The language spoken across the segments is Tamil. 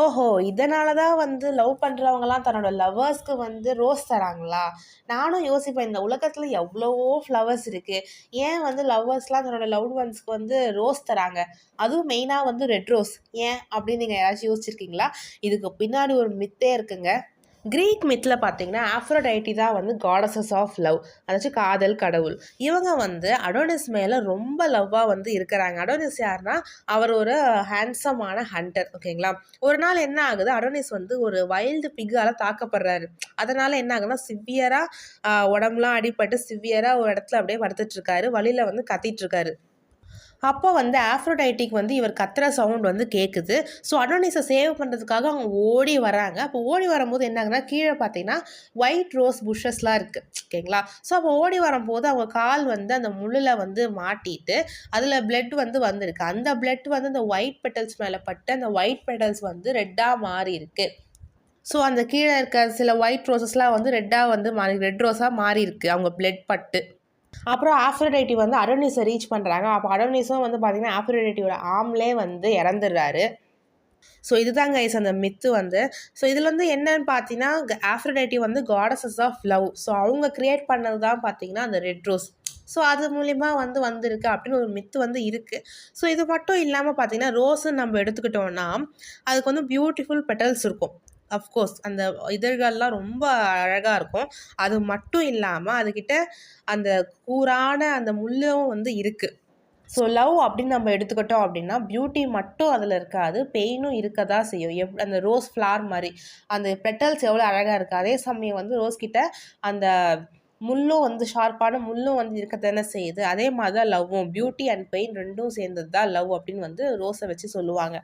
ஓஹோ! இதனால தான் வந்து லவ் பண்றவங்கலாம் தன்னோட லவ்வர்ஸ்க்கு வந்து ரோஸ் தராங்களா? நானும் யோசிப்பேன், இந்த உலகத்துல எவ்வளவோ ஃப்ளவர்ஸ் இருக்கு. ஏன் வந்து லவ்வர்ஸ்லாம் தன்னோட லவ்ட் ஒன்ஸ்க்கு வந்து ரோஸ் தராங்க? அதுவும் மெயினா வந்து ரெட் ரோஸ். ஏன்? அப்படின்னு நீங்க யாராச்சும் யோசிச்சிருக்கீங்களா? இதுக்கு பின்னாடி ஒரு மித்தே இருக்குங்க. கிரீக் மித்தில் பார்த்தீங்கன்னா ஆஃப்ரோடைட்டி தான் வந்து காடஸஸ் ஆஃப் லவ், அதாச்சும் காதல் கடவுள். இவங்க வந்து அடோனிஸ் மேலே ரொம்ப லவ்வாக வந்து இருக்கிறாங்க. அடோனிஸ் யாருன்னா அவர் ஒரு ஹேண்ட்ஸமான ஹண்டர், ஓகேங்களா. ஒரு நாள் என்ன ஆகுது, அடோனிஸ் வந்து ஒரு வைல்டு பிக்கால் தாக்கப்படுறாரு. அதனால் என்ன ஆகுதுன்னா சிவியராக உடம்புலாம் அடிபட்டு சிவியராக ஒரு இடத்துல அப்படியே படுத்துட்ருக்காரு. வழியில் வந்து கத்திட்டுருக்காரு. அப்போ வந்து ஆஃப்ரோடைட்டிக்கு வந்து இவர் கத்துற சவுண்ட் வந்து கேட்குது. ஸோ அடோனிஸை சேவ் பண்ணுறதுக்காக அவங்க ஓடி வராங்க. அப்போ ஓடி வரும்போது என்ன ஆகுதுன்னா கீழே பார்த்தீங்கன்னா ஒயிட் ரோஸ் புஷ்ஷஸ்லாம் இருக்குது, ஓகேங்களா. ஸோ அப்போ ஓடி வரும்போது அவங்க கால் வந்து அந்த முள்ளில் வந்து மாட்டிட்டு அதில் பிளட் வந்து வந்திருக்கு. அந்த பிளட் வந்து அந்த ஒயிட் பெட்டல்ஸ் மேலே பட்டு அந்த ஒயிட் பெட்டல்ஸ் வந்து ரெட்டாக மாறி இருக்கு. ஸோ அந்த கீழே இருக்க சில ஒயிட் ரோசஸ்லாம் வந்து ரெட்டாக வந்து மாறி ரெட் ரோஸாக மாறி இருக்கு அவங்க பிளட் பட்டு. அப்புறம் ஆஃப்ரோடைட்டி வந்து அடோனிஸை ரீச் பண்ணுறாங்க. அப்போ அடோனிஸும் வந்து பார்த்தீங்கன்னா ஆஃப்ரோடைட்டியோட ஆர்ம்லேயே வந்து இறந்துடுறாரு. ஸோ இதுதான் கைஸ் அந்த மித்து வந்து. ஸோ இதில் வந்து என்னன்னு பார்த்தீங்கன்னா ஆஃப்ரோடைட்டி வந்து காடஸஸ் ஆஃப் லவ். ஸோ அவங்க கிரியேட் பண்ணது தான் பார்த்தீங்கன்னா அந்த ரெட் ரோஸ். ஸோ அது மூலிமா வந்து வந்திருக்கு அப்படின்னு ஒரு மித்து வந்து இருக்குது. ஸோ இது மட்டும் இல்லாமல் பார்த்தீங்கன்னா ரோஸுன்னு நம்ம எடுத்துக்கிட்டோம்னா அதுக்கு வந்து பியூட்டிஃபுல் பெட்டல்ஸ் இருக்கும். அஃப்கோர்ஸ் அந்த இதழ்கள்லாம் ரொம்ப அழகாக இருக்கும். அது மட்டும் இல்லாமல் அதுக்கிட்ட அந்த கூரான அந்த முள்ளும் வந்து இருக்குது. ஸோ லவ் அப்படின்னு நம்ம எடுத்துக்கிட்டோம் அப்படின்னா பியூட்டி மட்டும் அதில் இருக்காது, பெயினும் இருக்க தான் செய்யும். அந்த ரோஸ் ஃப்ளார் மாதிரி அந்த பெட்டல்ஸ் எவ்வளோ அழகாக இருக்குது, அதே சமயம் வந்து ரோஸ் கிட்ட அந்த முள்ளும் வந்து ஷார்ப்பான முள்ளும் வந்து இருக்க தானே செய்யுது. அதே மாதிரி தான் லவ்வும், பியூட்டி அண்ட் பெயின் ரெண்டும் சேர்ந்தது தான் லவ் அப்படின்னு வந்து ரோஸை வச்சு சொல்லுவாங்க.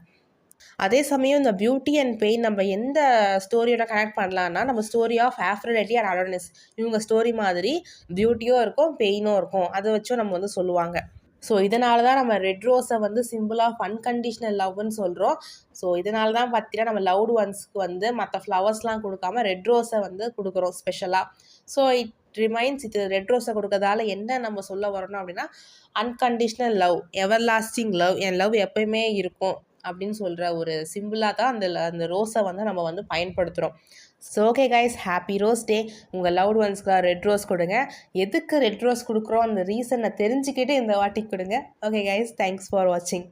அதே சமயம் இந்த பியூட்டி அண்ட் பெயின் நம்ம எந்த ஸ்டோரியோட கனெக்ட் பண்ணலான்னா நம்ம ஸ்டோரி ஆஃப் ஆஃப்ரோடைட்டி அண்ட் அடோனிஸ், இவங்க ஸ்டோரி மாதிரி பியூட்டியும் இருக்கும் பெயினும் இருக்கும், அதை வச்சும் நம்ம வந்து சொல்லுவாங்க. ஸோ இதனால தான் நம்ம ரெட் ரோஸை வந்து சிம்பிள் ஆஃப் அன்கண்டிஷ்னல் லவ்னு சொல்கிறோம். ஸோ இதனால தான் பார்த்தீங்கன்னா நம்ம லவ்டு ஒன்ஸ்க்கு வந்து மற்ற ஃப்ளவர்ஸ்லாம் கொடுக்காம ரெட் ரோஸை வந்து கொடுக்குறோம் ஸ்பெஷலாக. ஸோ இட் ரிமைன்ஸ், இது ரெட் ரோஸை கொடுக்கறதால என்ன நம்ம சொல்ல வரணும் அப்படின்னா unconditional love, everlasting love, என் லவ் எப்பயுமே இருக்கும் அப்படின்னு சொல்கிற ஒரு சிம்பிளாக தான் அந்த ரோஸை வந்து நம்ம வந்து பயன்படுத்துகிறோம். So okay guys, happy rose டே. உங்கள் லவ்ட் ஒன்ஸ்க்கு ரெட் ரோஸ் கொடுங்க. எதுக்கு ரெட் ரோஸ் கொடுக்குறோம் அந்த ரீசனை தெரிஞ்சுக்கிட்டு இந்த வாட்டி கொடுங்க. ஓகே கைஸ், தேங்க்ஸ் ஃபார் வாட்சிங்.